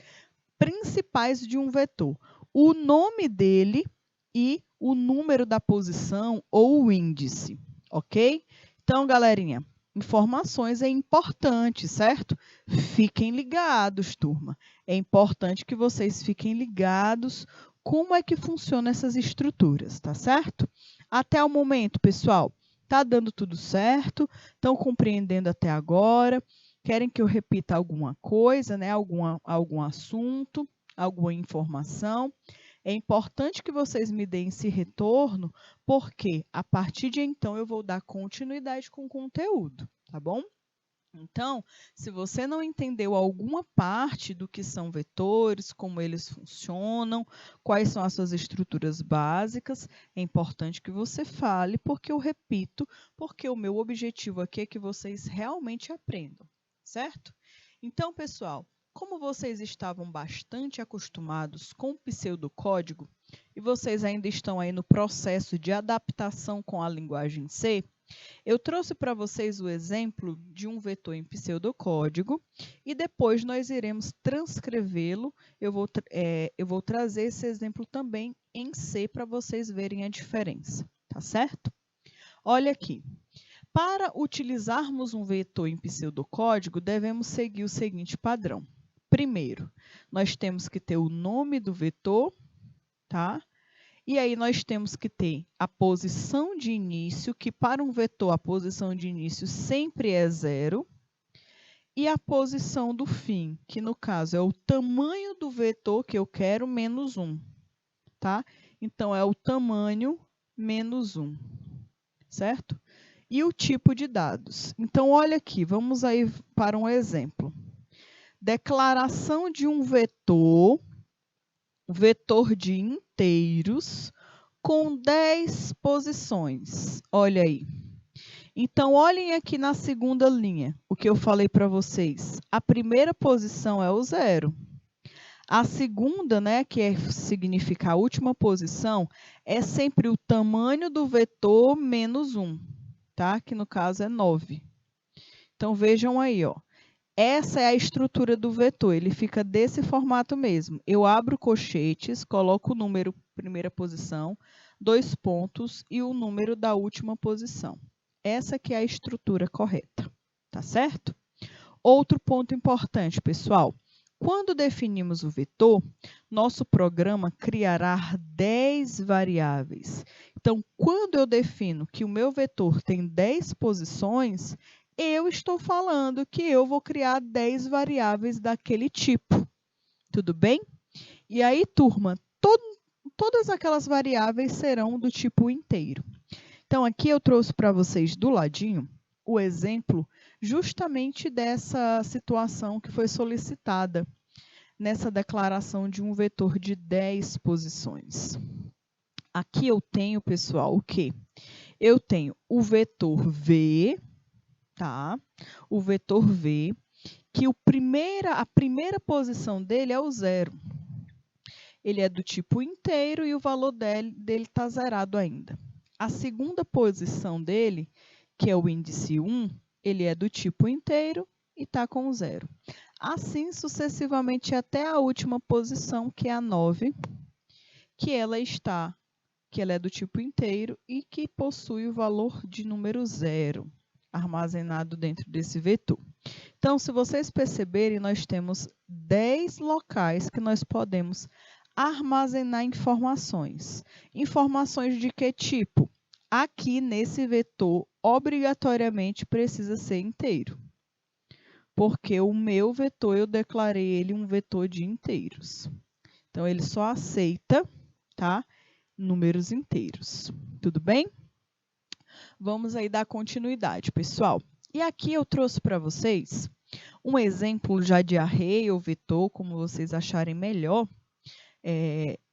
principais de um vetor. O nome dele e o número da posição ou o índice, ok? Então, galerinha, informações é importante, certo? Fiquem ligados, turma. É importante que vocês fiquem ligados como é que funcionam essas estruturas, tá certo? Até o momento, pessoal, tá dando tudo certo? Estão compreendendo até agora? Querem que eu repita alguma coisa, né? Algum assunto, alguma informação? É importante que vocês me deem esse retorno, porque a partir de então eu vou dar continuidade com o conteúdo, tá bom? Então, se você não entendeu alguma parte do que são vetores, como eles funcionam, quais são as suas estruturas básicas, é importante que você fale, porque eu repito, porque o meu objetivo aqui é que vocês realmente aprendam, certo? Então, pessoal, como vocês estavam bastante acostumados com o pseudocódigo e vocês ainda estão aí no processo de adaptação com a linguagem C, Eu trouxe para vocês o exemplo de um vetor em pseudocódigo e depois nós iremos transcrevê-lo. Eu vou trazer esse exemplo também em C para vocês verem a diferença, tá certo? Olha aqui. Para utilizarmos um vetor em pseudocódigo, devemos seguir o seguinte padrão. Primeiro, nós temos que ter o nome do vetor, tá? E aí nós temos que ter a posição de início, que para um vetor a posição de início sempre é 0, e a posição do fim, que no caso é o tamanho do vetor que eu quero menos 1, tá? Então, é o tamanho menos 1, certo? E o tipo de dados. Então, olha aqui, vamos aí para um exemplo. Declaração de um vetor de inteiros com 10 posições. Olha aí. Então, olhem aqui na segunda linha, o que eu falei para vocês. A primeira posição é o 0. A segunda, né, que significa a última posição, é sempre o tamanho do vetor menos 1, tá? Que no caso é 9. Então, vejam aí, ó. Essa é a estrutura do vetor, ele fica desse formato mesmo. Eu abro colchetes, coloco o número primeira posição, 2 pontos e o número da última posição. Essa que é a estrutura correta, tá certo? Outro ponto importante, pessoal. Quando definimos o vetor, nosso programa criará 10 variáveis. Então, quando eu defino que o meu vetor tem 10 posições, eu estou falando que eu vou criar 10 variáveis daquele tipo. Tudo bem? E aí, turma, todas aquelas variáveis serão do tipo inteiro. Então, aqui eu trouxe para vocês do ladinho o exemplo justamente dessa situação que foi solicitada nessa declaração de um vetor de 10 posições. Aqui eu tenho, pessoal, o quê? Eu tenho o vetor V, tá? O vetor V, que a primeira posição dele é o 0. Ele é do tipo inteiro e o valor dele está zerado ainda. A segunda posição dele, que é o índice 1, ele é do tipo inteiro e está com 0. Assim sucessivamente até a última posição, que é a 9, que ela é do tipo inteiro e que possui o valor de número 0 armazenado dentro desse vetor. Então, se vocês perceberem, nós temos 10 locais que nós podemos armazenar informações. Informações de que tipo? Aqui, nesse vetor, obrigatoriamente precisa ser inteiro. Porque o meu vetor, eu declarei ele um vetor de inteiros. Então, ele só aceita, tá, números inteiros. Tudo bem? Vamos aí dar continuidade, pessoal. E aqui eu trouxe para vocês um exemplo já de array ou vetor, como vocês acharem melhor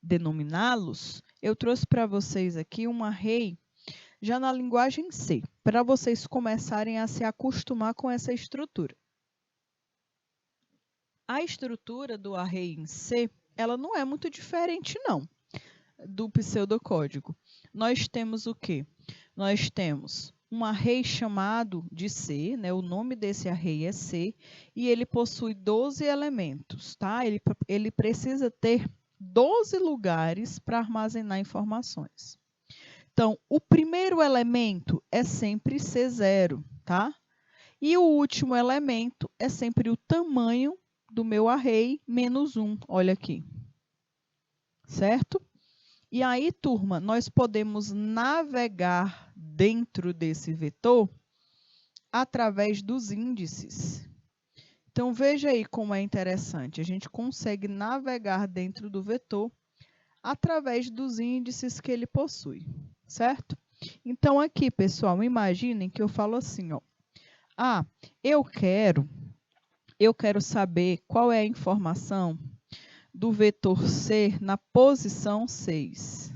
denominá-los. Eu trouxe para vocês aqui um array já na linguagem C, para vocês começarem a se acostumar com essa estrutura. A estrutura do array em C, ela não é muito diferente, não, do pseudocódigo. Nós temos o quê? Nós temos um array chamado de C, né? O nome desse array é C, e ele possui 12 elementos, tá? Ele precisa ter 12 lugares para armazenar informações. Então, o primeiro elemento é sempre C0, tá? E o último elemento é sempre o tamanho do meu array menos 1, olha aqui. Certo? E aí, turma, nós podemos navegar dentro desse vetor através dos índices. Então, veja aí como é interessante. A gente consegue navegar dentro do vetor através dos índices que ele possui, certo? Então, aqui, pessoal, imaginem que eu falo assim, ó. Ah, eu quero saber qual é a informação do vetor C na posição 6.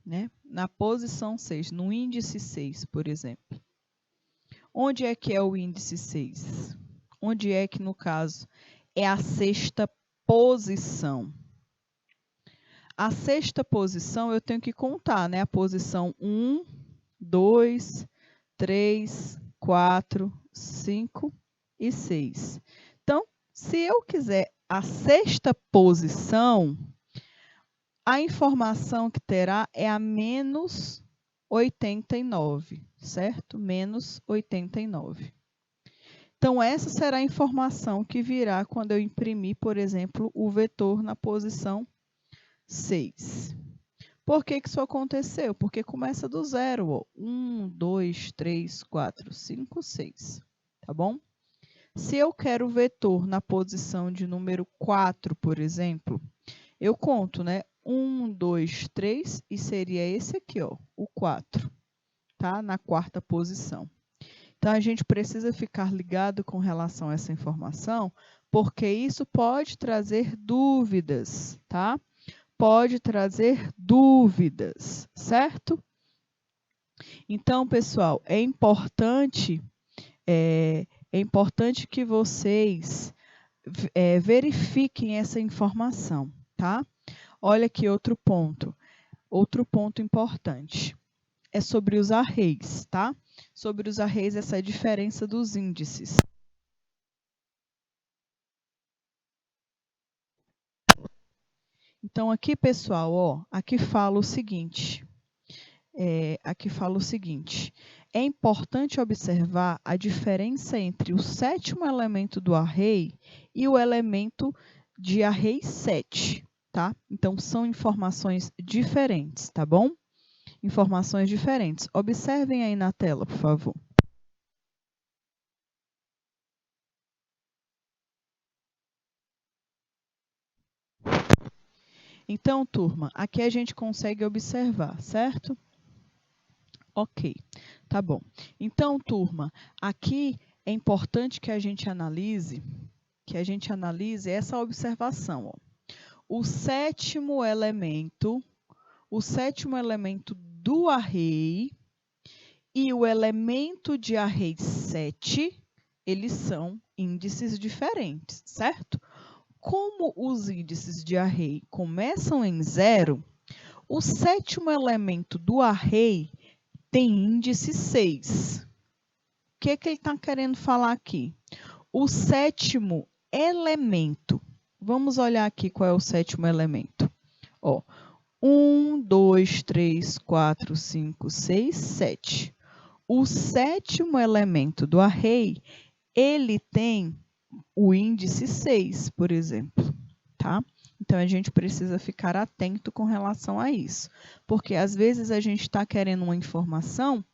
Né? Na posição 6, no índice 6, por exemplo. Onde é que é o índice 6? Onde é que, no caso, é a sexta posição? A sexta posição eu tenho que contar, né? A posição 1, 2, 3, 4, 5 e 6. Então, se eu quiser a sexta posição, a informação que terá é a menos 89, certo? Menos 89. Então, essa será a informação que virá quando eu imprimir, por exemplo, o vetor na posição 6. Por que isso aconteceu? Porque começa do zero, ó. 1, 2, 3, 4, 5, 6. Tá bom? Se eu quero o vetor na posição de número 4, por exemplo, eu conto, né? 1, 2, 3 e seria esse aqui, ó, o 4, tá? Na quarta posição. Então, a gente precisa ficar ligado com relação a essa informação, porque isso pode trazer dúvidas, tá? Pode trazer dúvidas, certo? Então, pessoal, é importante que vocês verifiquem essa informação, tá? Olha aqui outro ponto importante. É sobre os arrays, tá? Sobre os arrays, essa é a diferença dos índices. Então, aqui, pessoal, ó, aqui fala o seguinte. É importante observar a diferença entre o sétimo elemento do array e o elemento de array 7, tá? Então, são informações diferentes, tá bom? Informações diferentes. Observem aí na tela, por favor. Então, turma, aqui a gente consegue observar, certo? Ok, tá bom. Então, turma, aqui é importante que a gente analise essa observação. Ó. O sétimo elemento do array e o elemento de array 7, eles são índices diferentes, certo? Como os índices de array começam em 0, o sétimo elemento do array tem índice 6. O que ele está querendo falar aqui? O sétimo elemento. Vamos olhar aqui qual é o sétimo elemento. Ó, 1, 2, 3, 4, 5, 6, 7. O sétimo elemento do array, ele tem o índice 6, por exemplo, tá? Então, a gente precisa ficar atento com relação a isso, porque às vezes a gente está querendo uma informação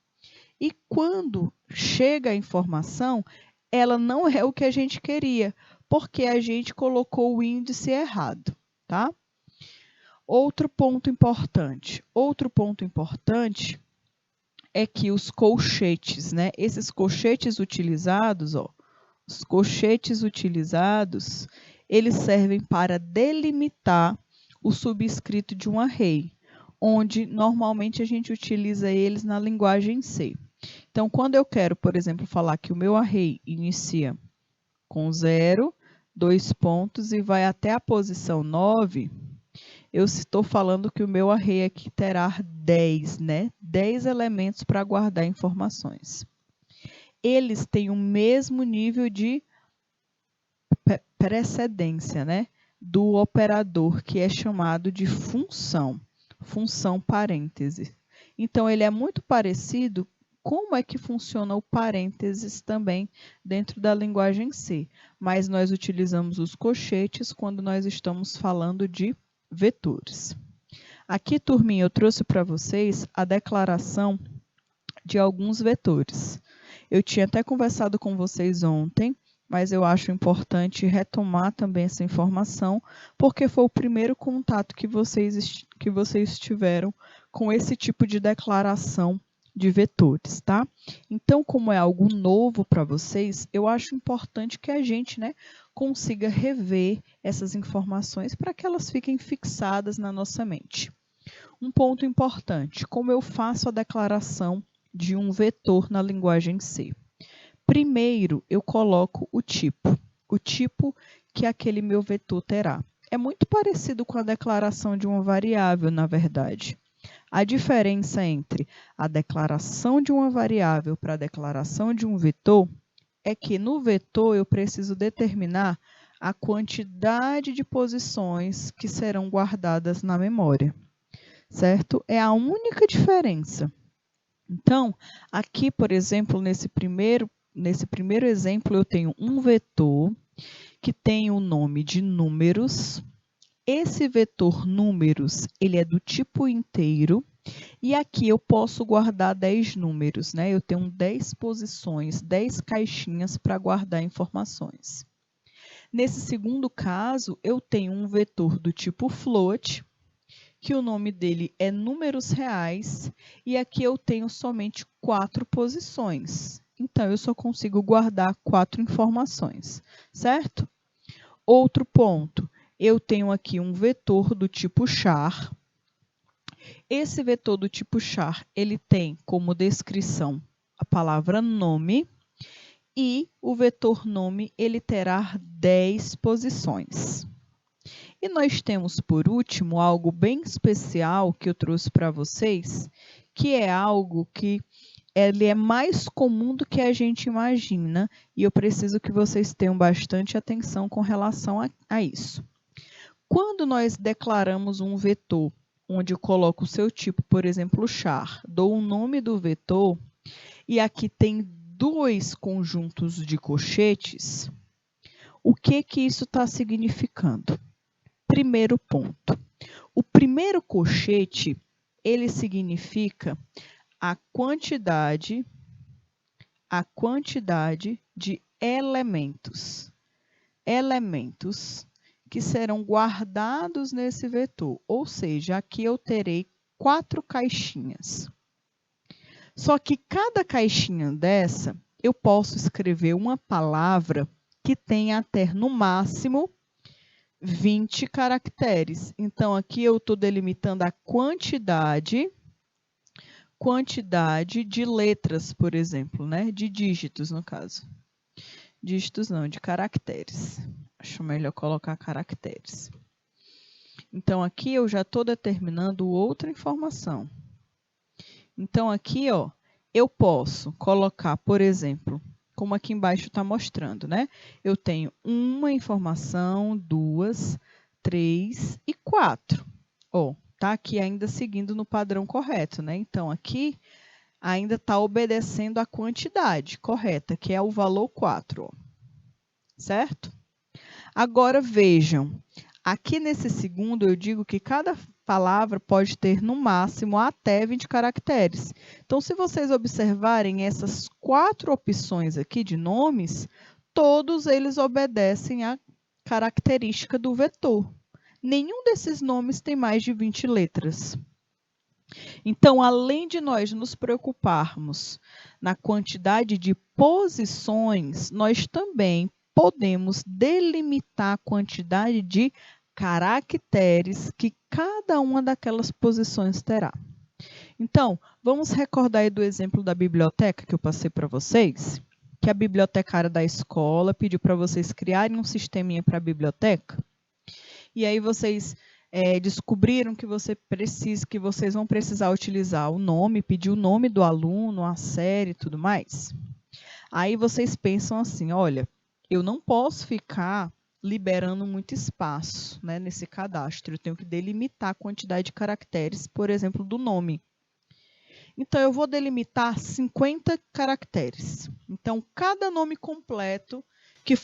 e quando chega a informação, ela não é o que a gente queria, porque a gente colocou o índice errado, tá? Outro ponto importante é que os colchetes, né? Esses colchetes utilizados, ó, os colchetes utilizados, eles servem para delimitar o subscrito de um array, onde normalmente a gente utiliza eles na linguagem C. Então, quando eu quero, por exemplo, falar que o meu array inicia com 0, 2 pontos e vai até a posição 9, eu estou falando que o meu array aqui terá 10, né? 10 elementos para guardar informações. Eles têm o mesmo nível de precedência, né? Do operador, que é chamado de função parêntese. Então, ele é muito parecido. Como é que funciona o parênteses também dentro da linguagem C? Mas nós utilizamos os colchetes quando nós estamos falando de vetores. Aqui, turminha, eu trouxe para vocês a declaração de alguns vetores. Eu tinha até conversado com vocês ontem, mas eu acho importante retomar também essa informação, porque foi o primeiro contato que vocês tiveram com esse tipo de declaração de vetores, tá? Então, como é algo novo para vocês, eu acho importante que a gente, né, consiga rever essas informações para que elas fiquem fixadas na nossa mente. Um ponto importante, como eu faço a declaração de um vetor na linguagem C? Primeiro, eu coloco o tipo que aquele meu vetor terá. É muito parecido com a declaração de uma variável, na verdade. A diferença entre a declaração de uma variável para a declaração de um vetor é que no vetor eu preciso determinar a quantidade de posições que serão guardadas na memória, certo? É a única diferença. Então, aqui, por exemplo, nesse primeiro exemplo, eu tenho um vetor que tem o nome de números. Esse vetor números, ele é do tipo inteiro. E aqui eu posso guardar 10 números, né? Eu tenho 10 posições, 10 caixinhas para guardar informações. Nesse segundo caso, eu tenho um vetor do tipo float, que o nome dele é números reais, e aqui eu tenho somente 4 posições. Então, eu só consigo guardar 4 informações, certo? Outro ponto, eu tenho aqui um vetor do tipo char. Esse vetor do tipo char, ele tem como descrição a palavra nome, e o vetor nome, ele terá 10 posições. E nós temos, por último, algo bem especial que eu trouxe para vocês, que é algo que ele é mais comum do que a gente imagina, e eu preciso que vocês tenham bastante atenção com relação a isso. Quando nós declaramos um vetor, onde eu coloco o seu tipo, por exemplo, char, dou o nome do vetor, e aqui tem 2 conjuntos de colchetes, o que isso está significando? Primeiro ponto. O primeiro colchete, ele significa a quantidade de elementos que serão guardados nesse vetor. Ou seja, aqui eu terei 4 caixinhas. Só que cada caixinha dessa, eu posso escrever uma palavra que tenha até, no máximo, 20 caracteres. Então, aqui eu estou delimitando a quantidade de letras, por exemplo, né? De dígitos, no caso. Dígitos não, de caracteres. Acho melhor colocar caracteres. Então, aqui eu já estou determinando outra informação. Então, aqui, ó, eu posso colocar, por exemplo, como aqui embaixo está mostrando, né? Eu tenho uma informação, 2, 3 e 4. Ó, tá aqui ainda seguindo no padrão correto, né? Então, aqui ainda está obedecendo a quantidade correta, que é o valor 4, ó. Certo? Agora, vejam, aqui nesse segundo eu digo que cada palavra pode ter no máximo até 20 caracteres. Então, se vocês observarem essas 4 opções aqui de nomes, todos eles obedecem à característica do vetor. Nenhum desses nomes tem mais de 20 letras. Então, além de nós nos preocuparmos na quantidade de posições, nós também podemos delimitar a quantidade de caracteres que cada uma daquelas posições terá. Então, vamos recordar aí do exemplo da biblioteca que eu passei para vocês, que a bibliotecária da escola pediu para vocês criarem um sisteminha para a biblioteca. E aí vocês descobriram que vocês vão precisar utilizar o nome, pedir o nome do aluno, a série e tudo mais. Aí vocês pensam assim, olha, eu não posso ficar liberando muito espaço, né, nesse cadastro. Eu tenho que delimitar a quantidade de caracteres, por exemplo, do nome. Então, eu vou delimitar 50 caracteres. Então, cada nome completo que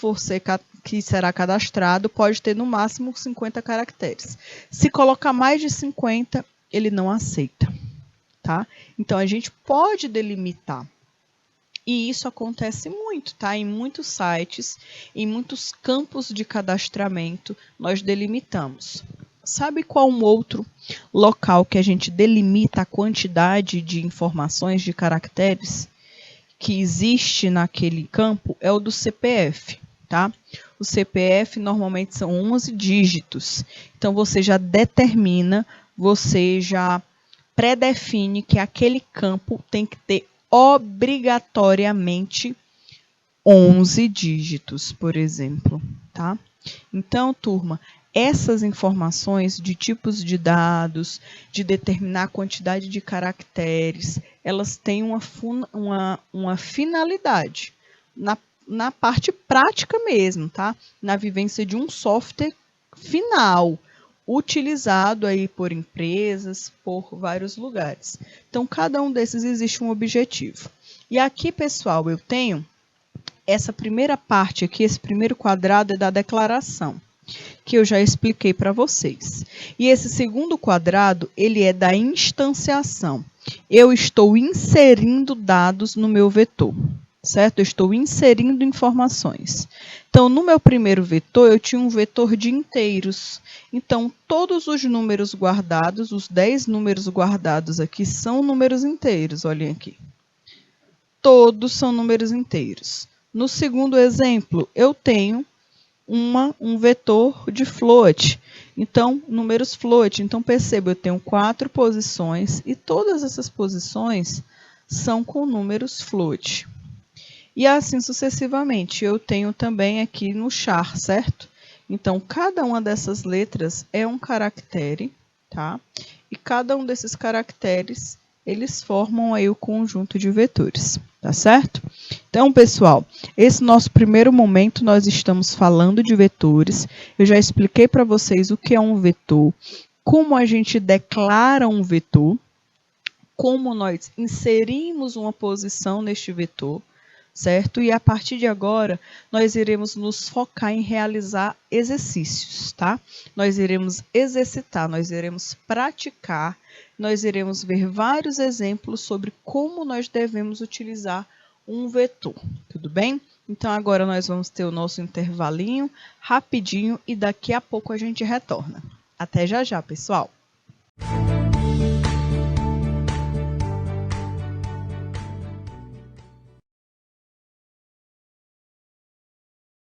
será cadastrado pode ter no máximo 50 caracteres. Se colocar mais de 50, ele não aceita, tá? Então, a gente pode delimitar. E isso acontece muito, tá? Em muitos sites, em muitos campos de cadastramento, nós delimitamos. Sabe qual um outro local que a gente delimita a quantidade de informações, de caracteres que existe naquele campo? É o do CPF, tá? O CPF normalmente são 11 dígitos. Então, você já determina, você já predefine que aquele campo tem que ter obrigatoriamente 11 dígitos, por exemplo, tá? Então, turma, essas informações de tipos de dados, de determinar a quantidade de caracteres, elas têm uma finalidade na parte prática mesmo, tá? Na vivência de um software final, utilizado aí por empresas, por vários lugares. Então, cada um desses existe um objetivo. E aqui, pessoal, eu tenho essa primeira parte aqui, esse primeiro quadrado é da declaração, que eu já expliquei para vocês. E esse segundo quadrado, ele é da instanciação. Eu estou inserindo dados no meu vetor, certo? Eu estou inserindo informações. Então, no meu primeiro vetor, eu tinha um vetor de inteiros. Então, todos os números guardados, os 10 números guardados aqui, são números inteiros, olhem aqui. Todos são números inteiros. No segundo exemplo, eu tenho um vetor de float. Então, números float. Então, perceba, eu tenho 4 posições e todas essas posições são com números float. E assim sucessivamente. Eu tenho também aqui no char, certo? Então, cada uma dessas letras é um caractere, tá? E cada um desses caracteres, eles formam aí o conjunto de vetores, tá certo? Então, pessoal, esse nosso primeiro momento nós estamos falando de vetores. Eu já expliquei para vocês o que é um vetor, como a gente declara um vetor, como nós inserimos uma posição neste vetor, certo? E a partir de agora, nós iremos nos focar em realizar exercícios, tá? Nós iremos exercitar, nós iremos praticar, nós iremos ver vários exemplos sobre como nós devemos utilizar um vetor, tudo bem? Então, agora nós vamos ter o nosso intervalinho rapidinho e daqui a pouco a gente retorna. Até já já, pessoal!